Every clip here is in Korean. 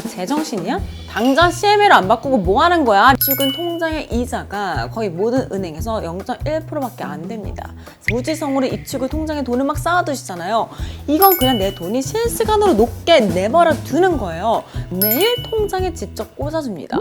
제정신이야? 당장 CMA를 안 바꾸고 뭐 하는 거야? 입출금 통장의 이자가 거의 모든 은행에서 0.1%밖에 안 됩니다. 무지성으로 입출금 통장에 돈을 막 쌓아두시잖아요. 이건 그냥 내 돈이 실시간으로 높게 내버려 두는 거예요. 매일 통장에 직접 꽂아줍니다.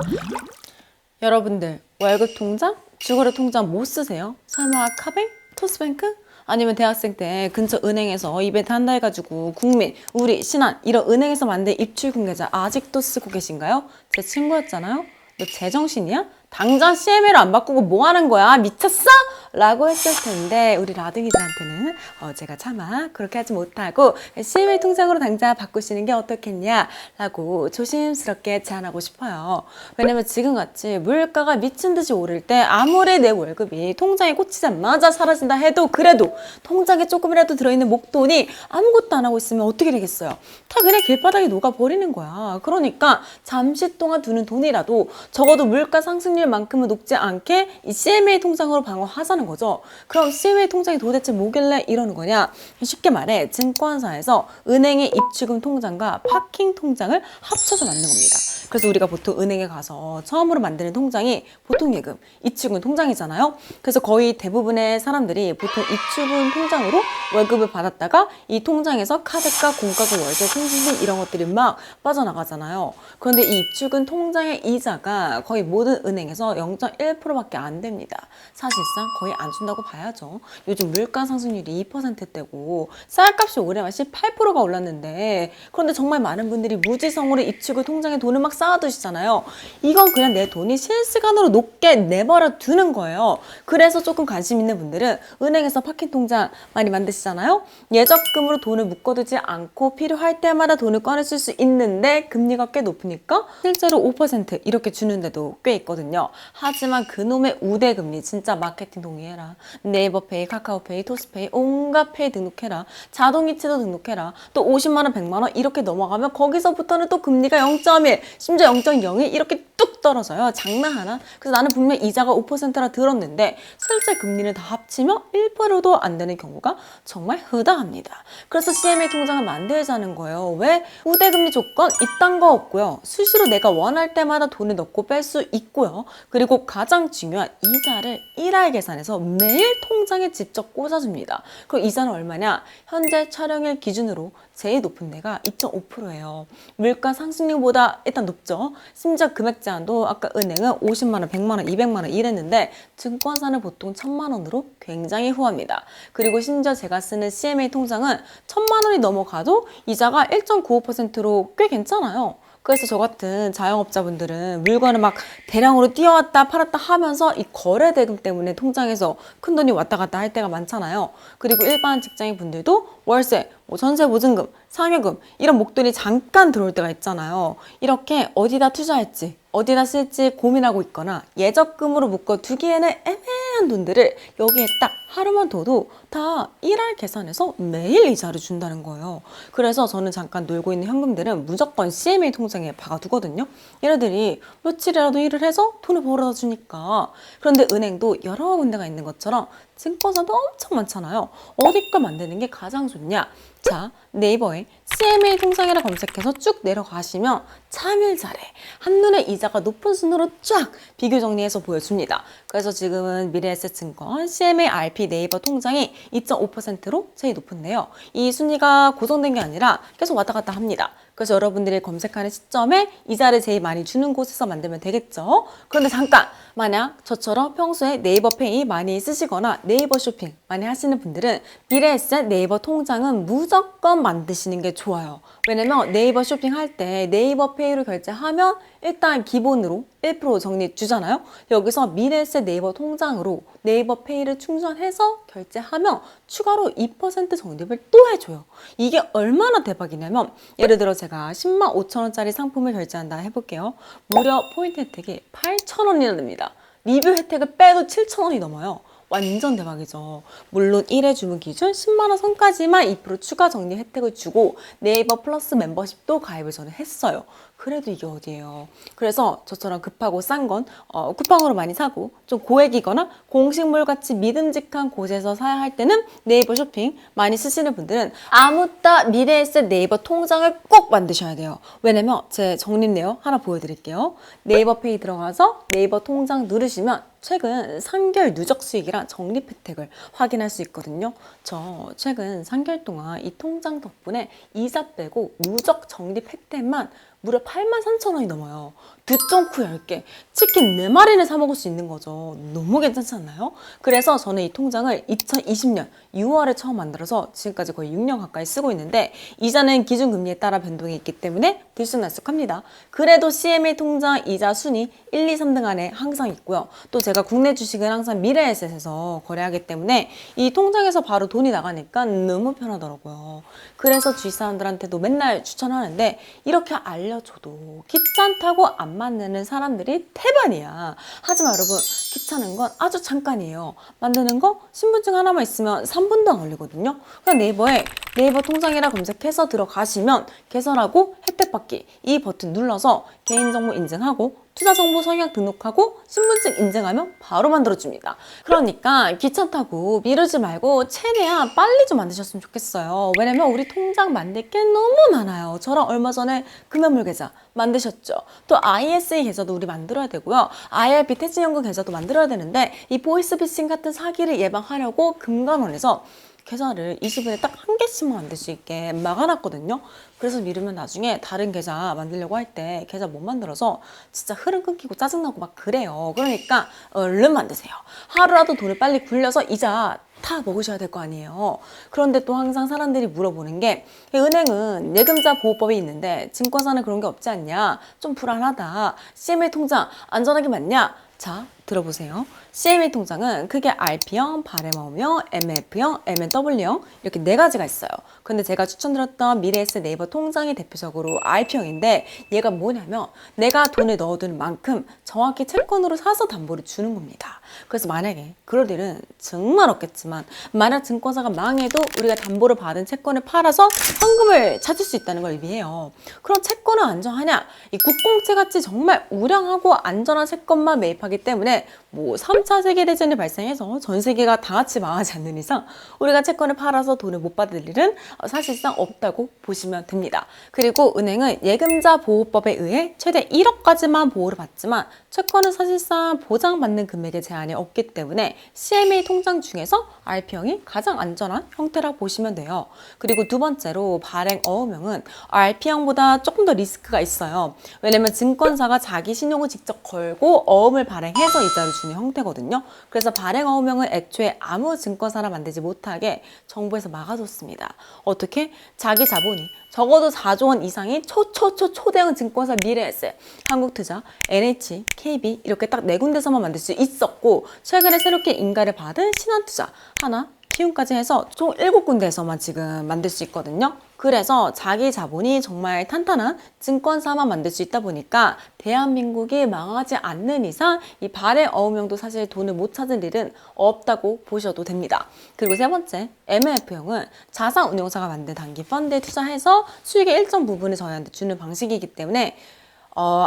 여러분들 월급 통장? 주거래 통장 못 쓰세요? 설마 카뱅? 토스뱅크? 아니면 대학생 때 근처 은행에서 이벤트 한다 해가지고 국민, 우리, 신한 이런 은행에서 만든 입출금 계좌 아직도 쓰고 계신가요? 제 친구였잖아요? 너 제정신이야? 당장 CMA를 안 바꾸고 뭐 하는 거야? 미쳤어? 라고 했을 텐데 우리 라둥이들한테는 제가 차마 그렇게 하지 못하고 CMA 통장으로 당장 바꾸시는 게 어떻겠냐 라고 조심스럽게 제안하고 싶어요. 왜냐면 지금같이 물가가 미친 듯이 오를 때 아무리 내 월급이 통장에 꽂히자마자 사라진다 해도 그래도 통장에 조금이라도 들어있는 목돈이 아무것도 안 하고 있으면 어떻게 되겠어요? 다 그냥 길바닥에 녹아버리는 거야. 그러니까 잠시 동안 두는 돈이라도 적어도 물가 상승률 만큼은 녹지 않게 이 CMA 통장으로 방어하자는 거죠. 그럼 CMA 통장이 도대체 뭐길래 이러는 거냐? 쉽게 말해 증권사에서 은행의 입출금 통장과 파킹 통장을 합쳐서 만든 겁니다. 그래서 우리가 보통 은행에 가서 처음으로 만드는 통장이 보통예금, 입출금 통장이잖아요. 그래서 거의 대부분의 사람들이 보통 입출금 통장으로 월급을 받았다가 이 통장에서 카드값, 공과금, 월세, 통신비 이런 것들이 막 빠져나가잖아요. 그런데 이 입출금 통장의 이자가 거의 모든 은행에서 0.1%밖에 안 됩니다. 사실상 거의 안 준다고 봐야죠. 요즘 물가 상승률이 2%대고 쌀값이 올해만 18%가 올랐는데 그런데 정말 많은 분들이 무지성으로 입출금 통장에 돈을 막 쌓아두시잖아요. 이건 그냥 내 돈이 실시간으로 높게 내버려 두는 거예요. 그래서 조금 관심 있는 분들은 은행에서 파킹 통장 많이 만드시잖아요. 예적금으로 돈을 묶어두지 않고 필요할 때마다 돈을 꺼내 쓸 수 있는데 금리가 꽤 높으니까 실제로 5% 이렇게 주는데도 꽤 있거든요. 하지만 그놈의 우대금리 진짜 마케팅 동의해라. 네이버페이, 카카오페이, 토스페이 온갖 페이 등록해라. 자동이체도 등록해라. 또 50만 원, 100만 원 이렇게 넘어가면 거기서부터는 또 금리가 0.1 심지어 0.01 이렇게 뚝 떨어져요. 장난하나? 그래서 나는 분명 이자가 5%라 들었는데 실제 금리를 다 합치면 1%도 안 되는 경우가 정말 허다합니다. 그래서 CMA 통장을 만들자는 거예요. 왜? 우대금리 조건 이딴 거 없고요. 수시로 내가 원할 때마다 돈을 넣고 뺄 수 있고요. 그리고 가장 중요한 이자를 1할 계산해서 매일 통장에 직접 꽂아줍니다. 그럼 이자는 얼마냐? 현재 촬영일 기준으로 제일 높은 데가 2.5%예요. 물가 상승률보다 일단 높죠. 심지어 금액 제한도 아까 은행은 50만 원, 100만 원, 200만 원 이랬는데 증권사는 보통 1000만 원으로 굉장히 후합니다. 그리고 심지어 제가 쓰는 CMA 통장은 1000만 원이 넘어가도 이자가 1.95%로 꽤 괜찮아요. 그래서 저 같은 자영업자분들은 물건을 막 대량으로 띄워왔다 팔았다 하면서 이 거래 대금 때문에 통장에서 큰 돈이 왔다 갔다 할 때가 많잖아요. 그리고 일반 직장인 분들도 월세, 전세 보증금, 상여금 이런 목돈이 잠깐 들어올 때가 있잖아요. 이렇게 어디다 투자할지 어디다 쓸지 고민하고 있거나 예적금으로 묶어두기에는 애매한 돈들을 여기에 딱 하루만 둬도 다 1할 계산해서 매일 이자를 준다는 거예요. 그래서 저는 잠깐 놀고 있는 현금들은 무조건 CMA 통장에 박아두거든요. 얘네들이 며칠이라도 일을 해서 돈을 벌어다 주니까. 그런데 은행도 여러 군데가 있는 것처럼 증권사도 엄청 많잖아요. 어디 걸 만드는 게 가장 좋냐? 자, 네이버에 CMA 통장이라 검색해서 쭉 내려가시면 참일자래 한눈에 이자가 높은 순으로 쫙 비교 정리해서 보여줍니다. 그래서 지금은 미래에셋증권 CMA RP 네이버 통장이 2.5%로 제일 높은데요. 이 순위가 고정된 게 아니라 계속 왔다 갔다 합니다. 그래서 여러분들이 검색하는 시점에 이자를 제일 많이 주는 곳에서 만들면 되겠죠. 그런데 잠깐! 만약 저처럼 평소에 네이버 페이 많이 쓰시거나 네이버 쇼핑 많이 하시는 분들은 미래에셋 네이버 통장은 무조건 만드시는 게 좋아요. 왜냐면 네이버 쇼핑할 때 네이버 페이로 결제하면 일단 기본으로 1% 적립 주잖아요. 여기서 미래에셋 네이버 통장으로 네이버 페이를 충전해서 결제하면 추가로 2% 적립을 또 해줘요. 이게 얼마나 대박이냐면 예를 들어 제가 10만 5천 원짜리 상품을 결제한다 해볼게요. 무려 포인트 혜택이 8천 원이나 됩니다. 리뷰 혜택을 빼도 7천 원이 넘어요. 완전 대박이죠. 물론 1회 주문 기준 10만 원 선까지만 2% 추가 적립 혜택을 주고 네이버 플러스 멤버십도 가입을 저는 했어요. 그래도 이게 어디예요. 그래서 저처럼 급하고 싼 건 쿠팡으로 많이 사고 좀 고액이거나 공식몰 같이 믿음직한 곳에서 사야 할 때는 네이버 쇼핑 많이 쓰시는 분들은 아무따 미래에셋 네이버 통장을 꼭 만드셔야 돼요. 왜냐면 제 적립내역 하나 보여드릴게요. 네이버 페이 들어가서 네이버 통장 누르시면 최근 3개월 누적 수익이랑 적립 혜택을 확인할 수 있거든요. 저 최근 3개월 동안 이 통장 덕분에 이자 빼고 누적 적립 혜택만 무려 83,000원이 넘어요. 두쫑쿠 10개, 치킨 4마리를 사 먹을 수 있는 거죠. 너무 괜찮지 않나요? 그래서 저는 이 통장을 2020년 6월에 처음 만들어서 지금까지 거의 6년 가까이 쓰고 있는데 이자는 기준금리에 따라 변동이 있기 때문에 들쑥날쑥합니다. 그래도 CMA 통장 이자 순위 1, 2, 3등 안에 항상 있고요. 또 제가 국내 주식은 항상 미래에셋에서 거래하기 때문에 이 통장에서 바로 돈이 나가니까 너무 편하더라고요. 그래서 주위 사람들한테도 맨날 추천하는데 이렇게 알려줘도 귀찮다고 안 만드는 사람들이 태반이야. 하지만 여러분 귀찮은 건 아주 잠깐이에요. 만드는 거 신분증 하나만 있으면 3분도 안 걸리거든요. 그냥 네이버에 네이버 통장이라 검색해서 들어가시면 개설하고 혜택 받기 이 버튼 눌러서 개인정보 인증하고 투자정보 성향 등록하고 신분증 인증하면 바로 만들어줍니다. 그러니까 귀찮다고 미루지 말고 최대한 빨리 좀 만드셨으면 좋겠어요. 왜냐면 우리 통장 만들 게 너무 많아요. 저랑 얼마 전에 금연물 계좌 만드셨죠. 또 ISA 계좌도 우리 만들어야 되고요. IRB 퇴직연금 계좌도 만들어야 되는데 이 보이스피싱 같은 사기를 예방하려고 금감원에서 계좌를 20분에 딱 한 개씩만 만들 수 있게 막아놨거든요. 그래서 미루면 나중에 다른 계좌 만들려고 할 때 계좌 못 만들어서 진짜 흐름 끊기고 짜증나고 막 그래요. 그러니까 얼른 만드세요. 하루라도 돈을 빨리 굴려서 이자 다 먹으셔야 될 거 아니에요. 그런데 또 항상 사람들이 물어보는 게 은행은 예금자 보호법이 있는데 증권사는 그런 게 없지 않냐? 좀 불안하다. CMA 통장 안전하게 맞냐? 자, 들어보세요. CMA 통장은 크게 RP형, 발행어명, MF형, MNW형 이렇게 4가지가 있어요. 근데 제가 추천드렸던 미래에셋 네이버 통장이 대표적으로 RP형인데 얘가 뭐냐면 내가 돈을 넣어두는 만큼 정확히 채권으로 사서 담보를 주는 겁니다. 그래서 만약에 그럴 일은 정말 없겠지만 만약 증권사가 망해도 우리가 담보를 받은 채권을 팔아서 현금을 찾을 수 있다는 걸 의미해요. 그럼 채권은 안전하냐? 이 국공채 같이 정말 우량하고 안전한 채권만 매입하기 때문에 뭐 3차 세계대전이 발생해서 전 세계가 다 같이 망하지 않는 이상 우리가 채권을 팔아서 돈을 못 받을 일은 사실상 없다고 보시면 됩니다. 그리고 은행은 예금자 보호법에 의해 최대 1억까지만 보호를 받지만 채권은 사실상 보장받는 금액의 제한이 없기 때문에 CMA 통장 중에서 RP형이 가장 안전한 형태라 보시면 돼요. 그리고 두 번째로 발행 어음형은 RP형보다 조금 더 리스크가 있어요. 왜냐면 증권사가 자기 신용을 직접 걸고 어음을 발행해서 이자를 주는 형태거든요. 그래서 발행 어음형은 애초에 아무 증권사나 만들지 못하게 정부에서 막아줬습니다. 어떻게? 자기 자본이 적어도 4조 원 이상이 초대형 증권사 미래에셋, 한국투자, NH, KB 이렇게 딱 4군데서만 만들 수 있었고 최근에 새롭게 인가를 받은 신한투자, 하나, 키움까지 해서 총 7군데에서만 지금 만들 수 있거든요. 그래서 자기 자본이 정말 탄탄한 증권사만 만들 수 있다 보니까 대한민국이 망하지 않는 이상 이 발행 어음형도 사실 돈을 못 찾을 일은 없다고 보셔도 됩니다. 그리고 세 번째, MF형은 자산운용사가 만든 단기 펀드에 투자해서 수익의 일정 부분을 저희한테 주는 방식이기 때문에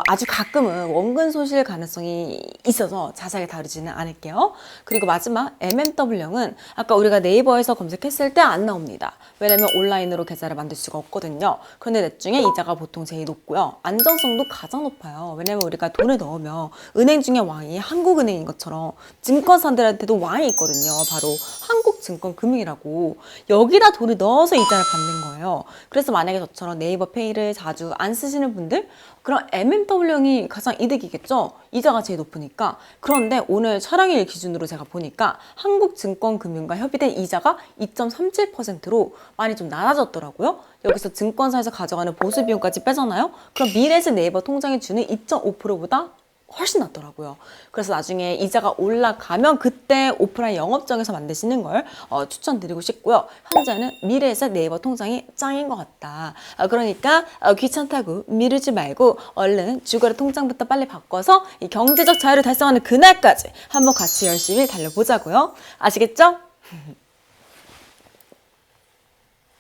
아주 가끔은 원금 소실 가능성이 있어서 자세하게 다루지는 않을게요. 그리고 마지막 MMW형은 아까 우리가 네이버에서 검색했을 때 안 나옵니다. 왜냐면 온라인으로 계좌를 만들 수가 없거든요. 그런데 넷 중에 이자가 보통 제일 높고요. 안전성도 가장 높아요. 왜냐면 우리가 돈을 넣으면 은행 중에 왕이 한국은행인 것처럼 증권사들한테도 왕이 있거든요. 바로 한국증권금융이라고. 여기다 돈을 넣어서 이자를 받는 거예요. 그래서 만약에 저처럼 네이버 페이를 자주 안 쓰시는 분들 그럼 MMW형이 가장 이득이겠죠? 이자가 제일 높으니까. 그런데 오늘 촬영일 기준으로 제가 보니까 한국증권금융과 협의된 이자가 2.37%로 많이 좀 낮아졌더라고요. 여기서 증권사에서 가져가는 보수비용까지 빼잖아요? 그럼 미래에셋 네이버 통장이 주는 2.5%보다 훨씬 낫더라고요. 그래서 나중에 이자가 올라가면 그때 오프라인 영업장에서 만드시는 걸 추천드리고 싶고요. 현재는 미래에셋 네이버 통장이 짱인 것 같다. 그러니까 귀찮다고 미루지 말고 얼른 주거래 통장부터 빨리 바꿔서 이 경제적 자유를 달성하는 그날까지 한번 같이 열심히 달려보자고요. 아시겠죠?